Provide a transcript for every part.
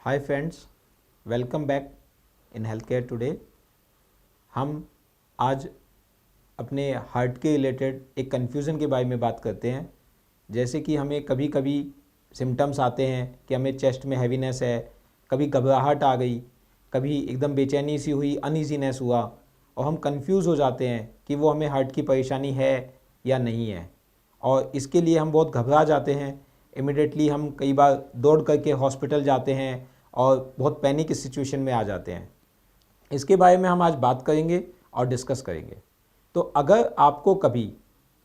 Hi friends, welcome back in health care today. हम आज अपने हार्ट के रिलेटेड एक कन्फ्यूज़न के बारे में बात करते हैं। जैसे कि हमें कभी कभी सिम्टम्स आते हैं कि हमें चेस्ट में हैवीनेस है, कभी घबराहट आ गई, कभी एकदम बेचैनी सी हुई, अनईजीनेस हुआ और हम कंफ्यूज हो जाते हैं कि वो हमें हार्ट की परेशानी है या नहीं है। और इसके लिए हम बहुत घबरा जाते हैं। इमिडिएटली हम कई बार दौड़ करके हॉस्पिटल जाते हैं और बहुत पैनिक सिचुएशन में आ जाते हैं। इसके बारे में हम आज बात करेंगे और डिस्कस करेंगे। तो अगर आपको कभी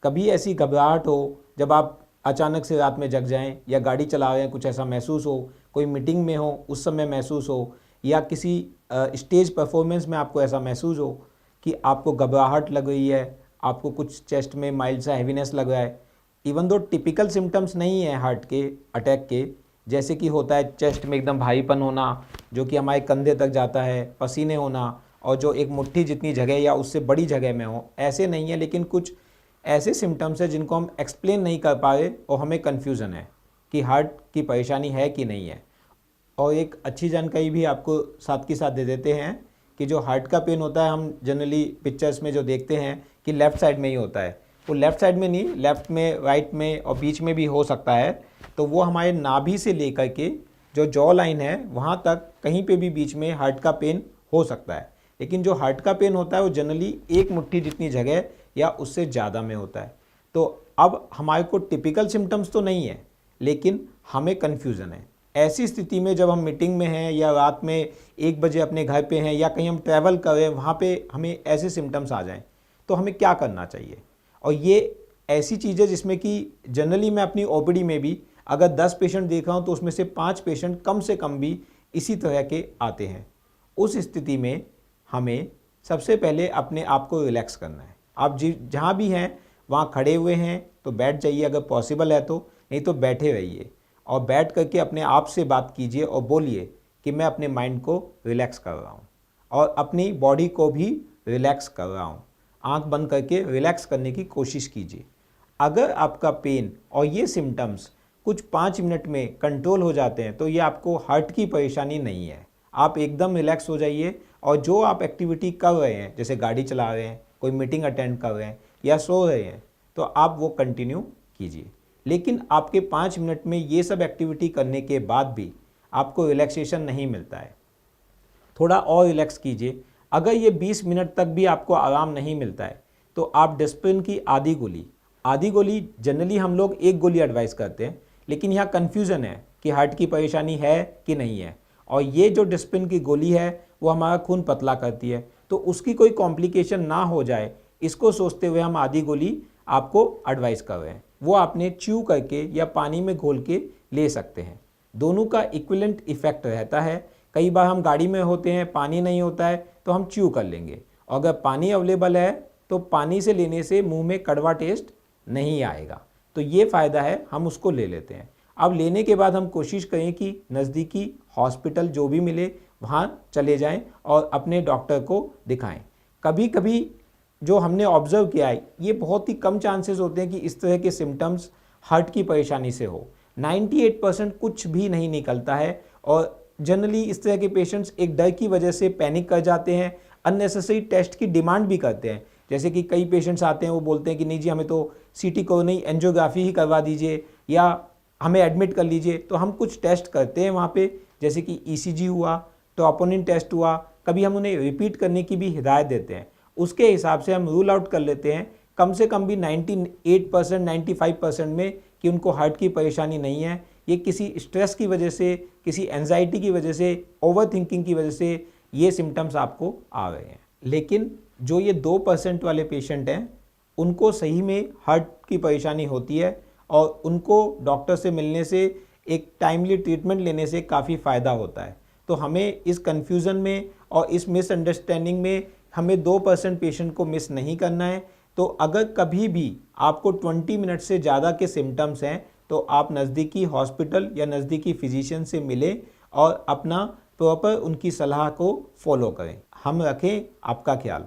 कभी ऐसी घबराहट हो, जब आप अचानक से रात में जग जाएं या गाड़ी चला रहे हैं कुछ ऐसा महसूस हो, कोई मीटिंग में हो उस समय महसूस हो, या किसी स्टेज परफॉर्मेंस में आपको ऐसा महसूस हो कि आपको घबराहट लग रही है, आपको कुछ चेस्ट में माइल्ड सा हैवीनेस लग रहा है, इवन दो टिपिकल सिम्टम्स नहीं है हार्ट के अटैक के, जैसे कि होता है चेस्ट में एकदम भारीपन होना जो कि हमारे कंधे तक जाता है, पसीने होना और जो एक मुट्ठी जितनी जगह या उससे बड़ी जगह में हो, ऐसे नहीं है। लेकिन कुछ ऐसे सिम्टम्स हैं जिनको हम एक्सप्लेन नहीं कर पा रहे और हमें कन्फ्यूज़न है कि हार्ट की परेशानी है कि नहीं है। और एक अच्छी जानकारी भी आपको साथ के साथ दे देते हैं कि जो हार्ट का पेन होता है, हम जनरली पिक्चर्स में जो देखते हैं कि लेफ़्ट साइड में ही होता है, वो लेफ़्ट साइड में नहीं, लेफ़्ट में, राइट में और बीच में भी हो सकता है। तो वो हमारे नाभि से लेकर के जो जॉ लाइन है वहाँ तक कहीं पे भी बीच में हार्ट का पेन हो सकता है। लेकिन जो हार्ट का पेन होता है वो जनरली एक मुट्ठी जितनी जगह या उससे ज़्यादा में होता है। तो अब हमारे को टिपिकल सिम्टम्स तो नहीं है, लेकिन हमें कन्फ्यूज़न है। ऐसी स्थिति में जब हम मीटिंग में हैं या रात में 1 बजे अपने घर पे हैं या कहीं हम ट्रैवल कर रहे हैं, वहाँ पे हमें ऐसे सिम्टम्स आ जाएं तो हमें क्या करना चाहिए। और ये ऐसी चीज़ें जिसमें कि जनरली मैं अपनी ओपीडी में भी अगर 10 पेशेंट देख रहा हूँ तो उसमें से 5 पेशेंट कम से कम भी इसी तरह के आते हैं। उस स्थिति में हमें सबसे पहले अपने आप को रिलैक्स करना है। आप जहाँ भी हैं वहाँ खड़े हुए हैं तो बैठ जाइए, अगर पॉसिबल है तो, नहीं तो बैठे रहिए और बैठ करके अपने आप से बात कीजिए और बोलिए कि मैं अपने माइंड को रिलैक्स कर रहा हूँ और अपनी बॉडी को भी रिलैक्स कर रहा हूँ। आंख बंद करके रिलैक्स करने की कोशिश कीजिए। अगर आपका पेन और ये सिम्टम्स कुछ 5 मिनट में कंट्रोल हो जाते हैं तो ये आपको हार्ट की परेशानी नहीं है। आप एकदम रिलैक्स हो जाइए और जो आप एक्टिविटी कर रहे हैं, जैसे गाड़ी चला रहे हैं, कोई मीटिंग अटेंड कर रहे हैं या सो रहे हैं, तो आप वो कंटिन्यू कीजिए। लेकिन आपके 5 मिनट में ये सब एक्टिविटी करने के बाद भी आपको रिलैक्सेशन नहीं मिलता है, थोड़ा और रिलैक्स कीजिए। अगर ये 20 मिनट तक भी आपको आराम नहीं मिलता है तो आप डिस्प्रिन की आधी गोली जनरली हम लोग 1 गोली एडवाइस करते हैं, लेकिन यहाँ कन्फ्यूज़न है कि हार्ट की परेशानी है कि नहीं है। और ये जो डिस्प्रिन की गोली है वो हमारा खून पतला करती है, तो उसकी कोई कॉम्प्लिकेशन ना हो जाए इसको सोचते हुए हम आधी गोली आपको एडवाइस कर रहे हैं। वो आपने च्यू करके या पानी में घोल के ले सकते हैं। दोनों का इक्विवेलेंट इफेक्ट रहता है। कई बार हम गाड़ी में होते हैं, पानी नहीं होता है तो हम च्यू कर लेंगे, और अगर पानी अवेलेबल है तो पानी से लेने से मुंह में कड़वा टेस्ट नहीं आएगा, तो ये फ़ायदा है, हम उसको ले लेते हैं। अब लेने के बाद हम कोशिश करें कि नज़दीकी हॉस्पिटल जो भी मिले वहाँ चले जाएं और अपने डॉक्टर को दिखाएं। कभी कभी जो हमने ऑब्ज़र्व किया है, ये बहुत ही कम चांसेस होते हैं कि इस तरह के सिम्टम्स हार्ट की परेशानी से हो। 98% कुछ भी नहीं निकलता है। और जनरली इस तरह के पेशेंट्स एक डर की वजह से पैनिक कर जाते हैं, अननेसेसरी टेस्ट की डिमांड भी करते हैं। जैसे कि कई पेशेंट्स आते हैं, वो बोलते हैं कि नहीं जी, हमें तो सीटी कोरोनरी एंजियोग्राफी ही करवा दीजिए या हमें एडमिट कर लीजिए। तो हम कुछ टेस्ट करते हैं वहाँ पे, जैसे कि ईसीजी हुआ, ट्रोपोनिन टेस्ट हुआ, कभी हम उन्हें रिपीट करने की भी हिदायत देते हैं। उसके हिसाब से हम रूल आउट कर लेते हैं कम से कम भी 98% 95% में कि उनको हार्ट की परेशानी नहीं है। ये किसी स्ट्रेस की वजह से, किसी एंजाइटी की वजह से, ओवर थिंकिंग की वजह से ये सिम्टम्स आपको आ रहे हैं। लेकिन जो ये 2% वाले पेशेंट हैं, उनको सही में हार्ट की परेशानी होती है और उनको डॉक्टर से मिलने से, एक टाइमली ट्रीटमेंट लेने से काफ़ी फ़ायदा होता है। तो हमें इस कन्फ्यूज़न में और इस मिसअंडरस्टैंडिंग में हमें 2% पेशेंट को मिस नहीं करना है। तो अगर कभी भी आपको 20 मिनट से ज़्यादा के सिम्टम्स हैं तो आप नज़दीकी हॉस्पिटल या नज़दीकी फिजिशियन से मिलें और अपना प्रॉपर उनकी सलाह को फॉलो करें। हम रखें आपका ख्याल।